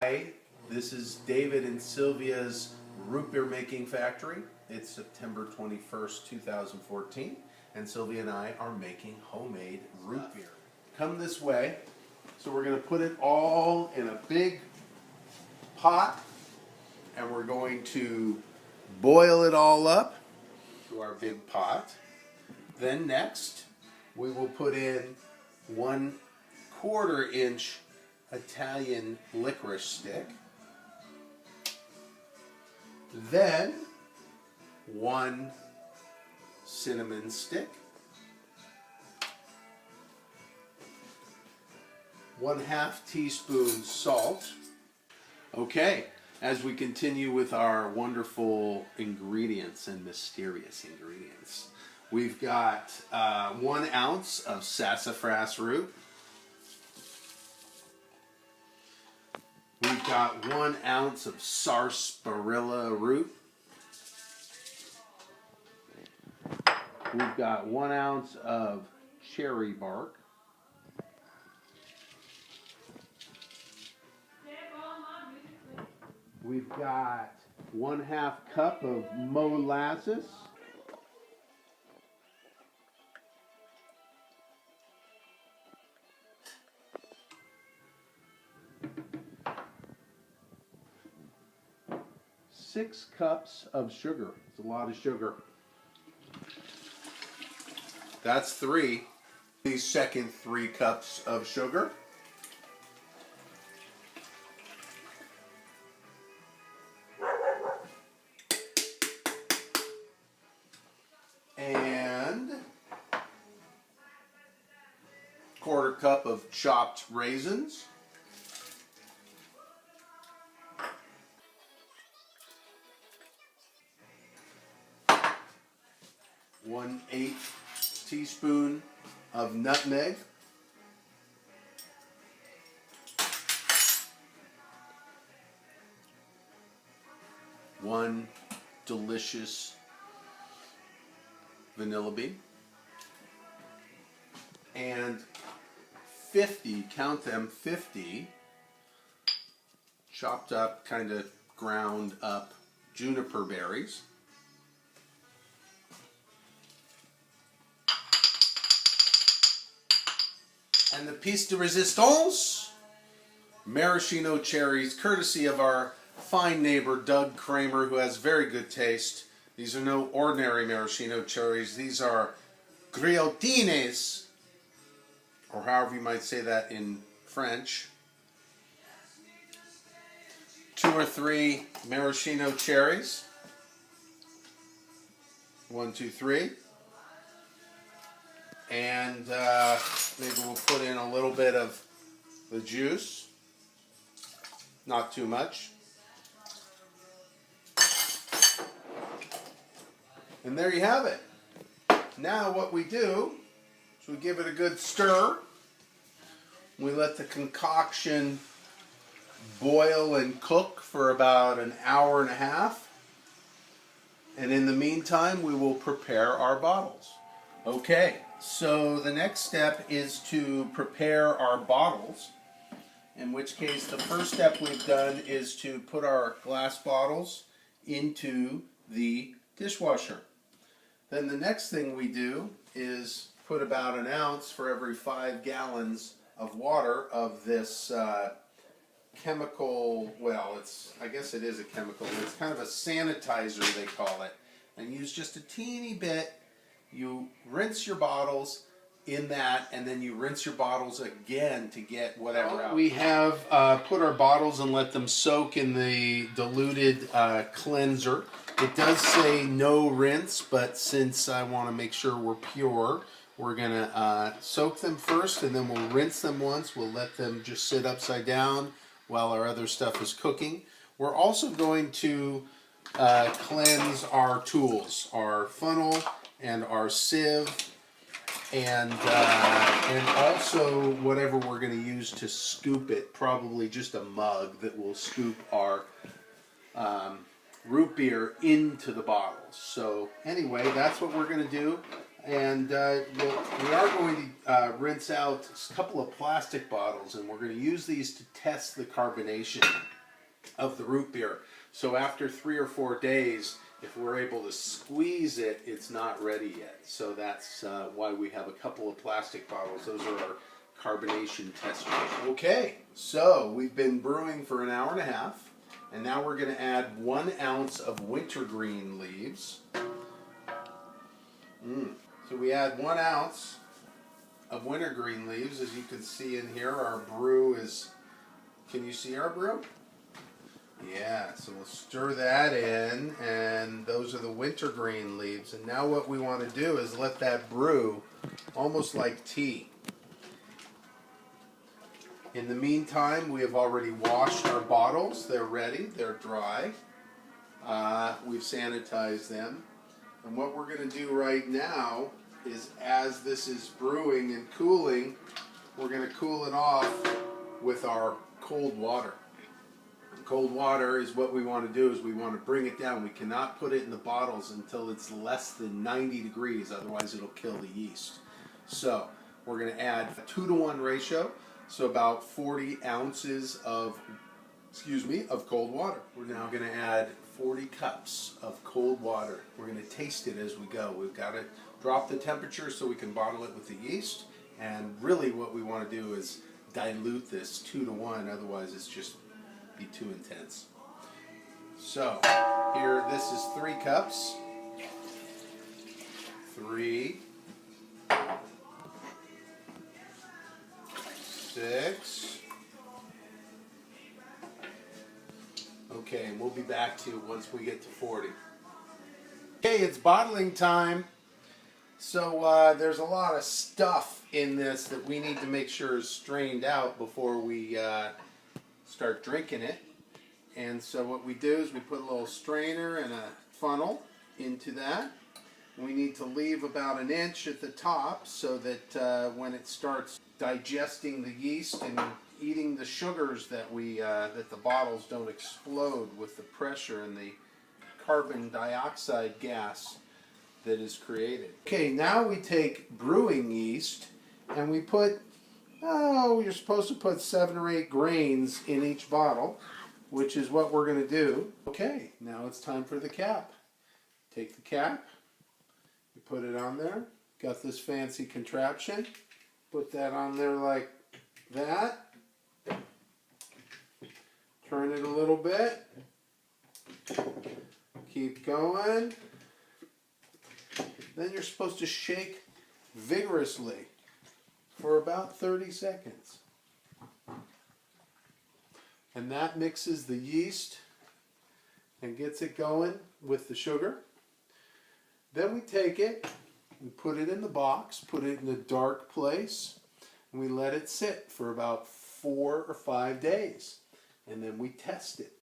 Hi, this is David and Sylvia's root beer making factory. It's September 21st, 2014, and Sylvia and I are making homemade root beer. Come this way. So we're going to put it all in a big pot, and we're going to boil it all up to our big pot. Then next, we will put in 1/4 inch Italian licorice stick, then 1 cinnamon stick, 1/2 teaspoon salt. Okay, as we continue with our wonderful ingredients and mysterious ingredients, we've got 1 ounce of sassafras root. We've got 1 ounce of sarsaparilla root. We've got 1 ounce of cherry bark. We've got 1/2 cup of molasses. Six cups of sugar. It's a lot of sugar. That's 3. The second 3 cups of sugar. And 1/4 cup of chopped raisins. 1/8 teaspoon of nutmeg. 1 delicious vanilla bean. And 50, count them, 50 chopped up, kind of ground up juniper berries. And the piece de resistance, maraschino cherries, courtesy of our fine neighbor Doug Kramer, who has very good taste. These are no ordinary maraschino cherries. These are griotines, or however you might say that in French. 2 or 3 maraschino cherries. 1, 2, 3. And maybe we'll put in a little bit of the juice. Not too much. And there you have it. Now what we do is we give it a good stir. We let the concoction boil and cook for about 1.5 hours. And in the meantime, we will prepare our bottles. Okay, so the next step is to prepare our bottles. In which case, the first step we've done is to put our glass bottles into the dishwasher. Then the next thing we do is put about 1 ounce for every 5 gallons of water of this chemical, well, I guess it is a chemical. It's kind of a sanitizer, they call it. And use just a teeny bit. You rinse your bottles in that, and then you rinse your bottles again to get whatever out. We have put our bottles and let them soak in the diluted cleanser. It does say no rinse, but since I want to make sure we're pure, we're going to soak them first, and then we'll rinse them once. We'll let them just sit upside down while our other stuff is cooking. We're also going to cleanse our tools, our funnel and our sieve, and also whatever we're going to use to scoop it, probably just a mug that will scoop our root beer into the bottles. So anyway, that's what we're going to do. And we are going to rinse out a couple of plastic bottles, and we're going to use these to test the carbonation. of the root beer. So after 3 or 4 days, if we're able to squeeze it, it's not ready yet. So that's why we have a couple of plastic bottles. Those are our carbonation testers. Okay, so we've been brewing for an hour and a half, and now we're going to add 1 ounce of wintergreen leaves. So we add 1 ounce of wintergreen leaves. As you can see in here, our brew is, can you see our brew? Yeah, so we'll stir that in, and those are the wintergreen leaves. And now what we want to do is let that brew almost like tea. In the meantime, we have already washed our bottles. They're ready, they're dry. We've sanitized them. And what we're going to do right now is, as this is brewing and cooling, we're going to cool it off with our cold water. Cold water is what we want to do, is we want to bring it down. We cannot put it in the bottles until it's less than 90 degrees, otherwise it'll kill the yeast. So we're going to add a 2-to-1 ratio, so about 40 ounces of cold water. We're now going to add 40 cups of cold water. We're going to taste it as we go. We've got to drop the temperature so we can bottle it with the yeast, and really what we want to do is dilute this 2-to-1, otherwise it's just be too intense. So here, this is 3 cups. 3, 6. Okay, and we'll be back to you once we get to 40. Okay, it's bottling time. So there's a lot of stuff in this that we need to make sure is strained out before we start drinking it. And so what we do is we put a little strainer and a funnel into that. We need to leave about 1 inch at the top so that when it starts digesting the yeast and eating the sugars, that the bottles don't explode with the pressure and the carbon dioxide gas that is created. Okay, now we take brewing yeast and we put, you're supposed to put 7 or 8 grains in each bottle, which is what we're going to do. Okay, now it's time for the cap. Take the cap, you put it on there. Got this fancy contraption. Put that on there like that. Turn it a little bit. Keep going. Then you're supposed to shake vigorously for about 30 seconds. And that mixes the yeast and gets it going with the sugar. Then we take it, we put it in the box, put it in a dark place, and we let it sit for about 4 or 5 days. And then we test it.